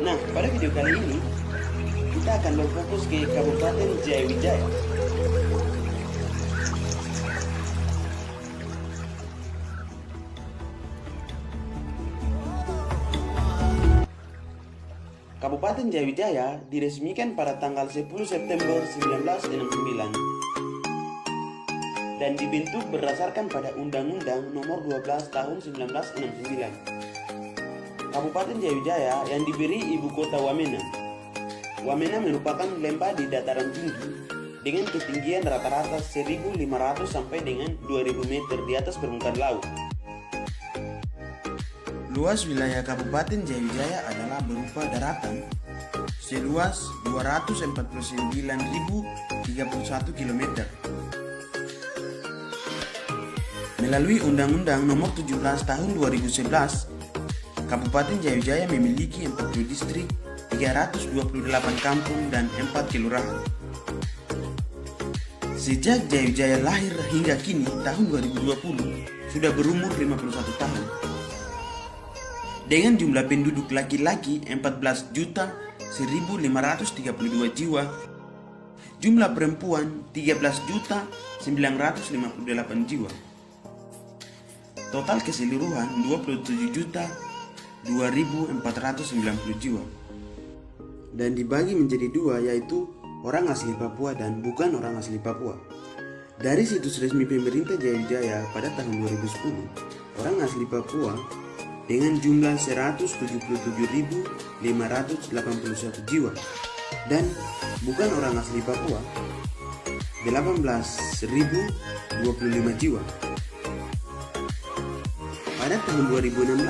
Nah, pada video kali ini kita akan berfokus ke Kabupaten Jayawijaya. Kabupaten Jayawijaya diresmikan pada tanggal 10 September 1969 dan dibentuk berdasarkan pada Undang-Undang Nomor 12 Tahun 1969. Kabupaten Jayawijaya yang diberi ibu kota Wamena. Wamena merupakan lembah di dataran tinggi dengan ketinggian rata-rata 1.500 sampai dengan 2.000 meter di atas permukaan laut. Luas wilayah Kabupaten Jayawijaya adalah berupa daratan seluas 249.031 km. Melalui Undang-Undang Nomor 17 Tahun 2011, Kabupaten Jayawijaya memiliki 40 distrik, 328 kampung, dan 4 kelurahan. Sejak Jayawijaya lahir hingga kini tahun 2020 sudah berumur 51 tahun. Dengan jumlah penduduk laki-laki 14.1.532 jiwa, jumlah perempuan 13.958 jiwa. Total keseluruhan 27.002.490 jiwa. Dan dibagi menjadi dua, yaitu orang asli Papua dan bukan orang asli Papua. Dari situs resmi pemerintah Jayawijaya pada tahun 2010, orang asli Papua dengan jumlah 177.581 jiwa dan bukan orang asli Papua 18.025 jiwa. Pada tahun 2016,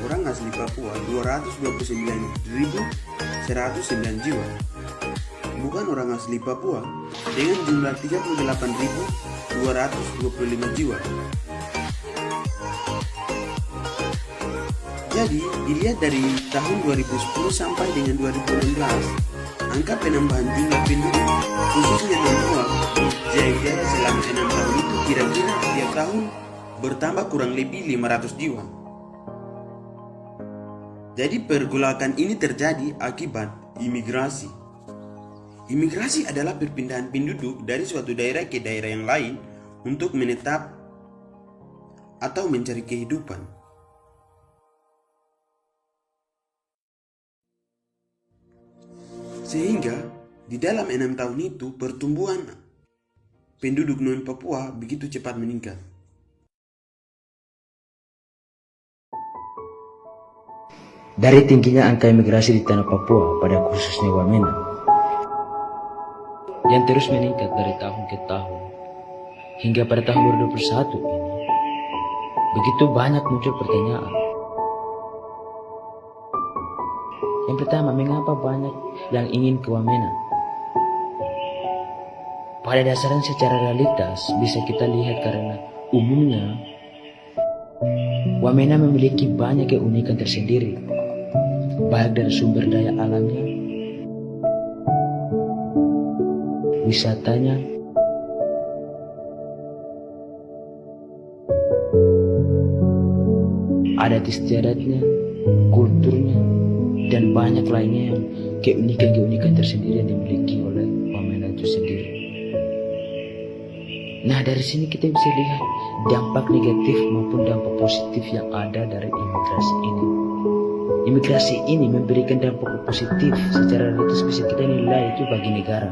orang asli Papua 229.109 jiwa. Bukan orang asli Papua dengan jumlah 38.225 jiwa. Jadi, dilihat dari tahun 2010 sampai dengan 2016, angka penambahan jumlah penduduk khususnya Papua di Jayawijaya selama 6 tahun itu kira-kira setiap tahun bertambah kurang lebih 500 jiwa. Jadi pergolakan ini terjadi akibat imigrasi. Imigrasi adalah perpindahan penduduk dari suatu daerah ke daerah yang lain untuk menetap atau mencari kehidupan. Sehingga di dalam 6 tahun itu pertumbuhan penduduk non-Papua begitu cepat meningkat. Dari tingginya angka imigrasi di tanah Papua pada khususnya Wamena yang terus meningkat dari tahun ke tahun hingga pada tahun 2021 ini, begitu banyak muncul pertanyaan. Yang pertama, mengapa banyak yang ingin ke Wamena? Pada dasarnya secara realitas bisa kita lihat karena umumnya Wamena memiliki banyak keunikan tersendiri, baik dari sumber daya alamnya, wisatanya, adat istiadatnya, kulturnya, dan banyak lainnya yang keunikan-keunikan tersendiri yang dimiliki oleh Wamena itu sendiri. Nah, dari sini kita bisa lihat dampak negatif maupun dampak positif yang ada dari imigrasi ini. Imigrasi ini memberikan dampak positif secara realitas bisa kita nilai itu bagi negara.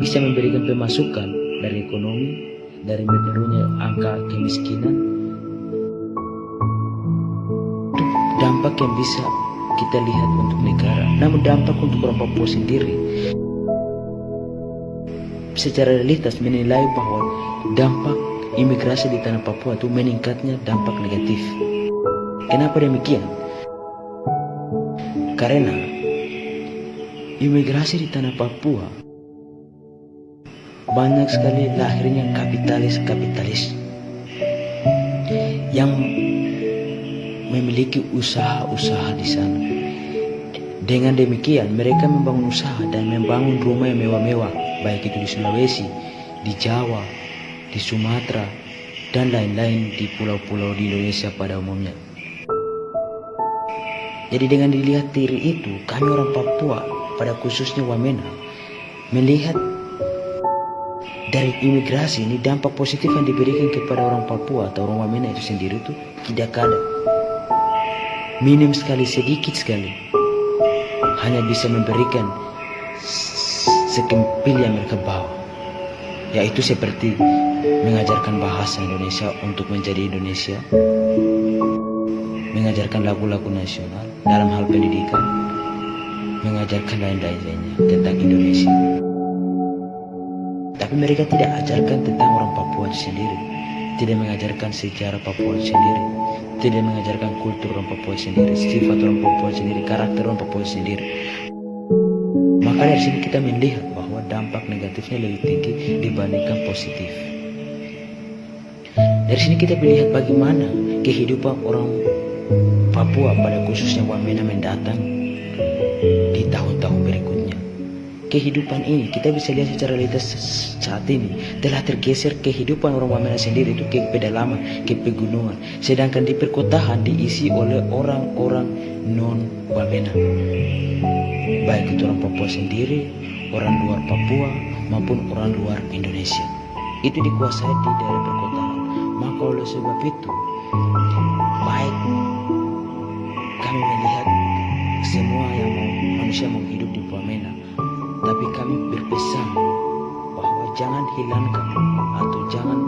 Bisa memberikan pemasukan dari ekonomi, dari menurunnya angka kemiskinan. Itu dampak yang bisa kita lihat untuk negara. Namun dampak untuk orang Papua sendiri, secara realitas menilai bahwa dampak imigrasi di tanah Papua itu meningkatnya dampak negatif. Kenapa demikian? Karena imigrasi di tanah Papua banyak sekali lahirnya kapitalis yang memiliki usaha-usaha di sana. Dengan demikian mereka membangun usaha dan membangun rumah yang mewah-mewah, baik itu di Sulawesi, di Jawa, di Sumatera, dan lain-lain di pulau-pulau di Indonesia pada umumnya. Jadi dengan dilihat diri itu, kami orang Papua, pada khususnya Wamena, melihat dari imigrasi ini dampak positif yang diberikan kepada orang Papua atau orang Wamena itu sendiri itu tidak ada. Minim sekali, sedikit sekali. Hanya bisa memberikan sekempil yang mereka bawa, yaitu seperti mengajarkan bahasa Indonesia untuk menjadi Indonesia, mengajarkan lagu-lagu nasional dalam hal pendidikan, mengajarkan lain-lainnya tentang Indonesia. Tapi mereka tidak ajarkan tentang orang Papua itu sendiri, tidak mengajarkan sejarah Papua itu sendiri, tidak mengajarkan kultur orang Papua itu sendiri, sifat orang Papua itu sendiri, karakter orang Papua itu sendiri. Maka dari sini kita melihat bahwa dampak negatifnya lebih tinggi dibandingkan positif. Dari sini kita melihat bagaimana kehidupan orang Papua pada khususnya Wamena mendatang di tahun-tahun berikutnya. Kehidupan ini kita bisa lihat secara realitas saat ini telah tergeser. Kehidupan orang Wamena sendiri itu ke pedalaman, ke pegunungan, sedangkan di perkotaan diisi oleh orang-orang non Wamena, baik itu orang Papua sendiri, orang luar Papua maupun orang luar Indonesia. Itu dikuasai di daerah perkotaan. Maka oleh sebab itu, baik kami melihat semua yang manusia mau hidup di Wamena, tapi kami berpesan bahwa jangan hilangkan atau jangan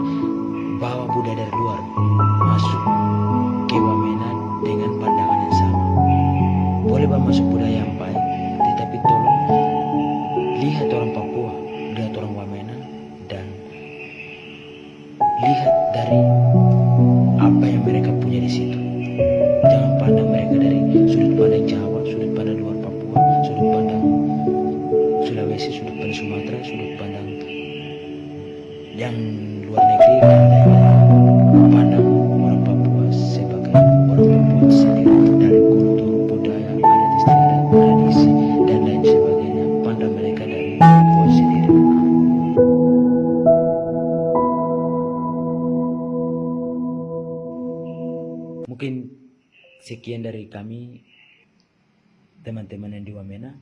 bawa budaya dari luar masuk ke Wamena dengan pandangan yang sama. Boleh bawa masuk budaya yang baik, tetapi tolong lihat orang Papua, lihat orang Wamena, dan lihat dari apa yang mereka punya di situ. Jangan pandang mereka dari sudut pandang Jawa, sudut pandang luar Papua, sudut pandang Sulawesi, sudut pandang Sumatera, sudut pandang yang luar negeri. Pandang orang Papua sebagai orang Papua sendiri, dari kultur, budaya, adat istiadat, tradisi, dan lain sebagainya. Pandang mereka dari Papua sendiri. Mungkin sekian dari kami, teman-teman yang di Wamena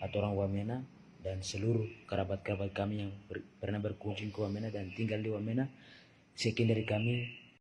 atau orang Wamena, dan seluruh kerabat-kerabat kami yang pernah berkunjung ke Wamena dan tinggal di Wamena. Sekian dari kami.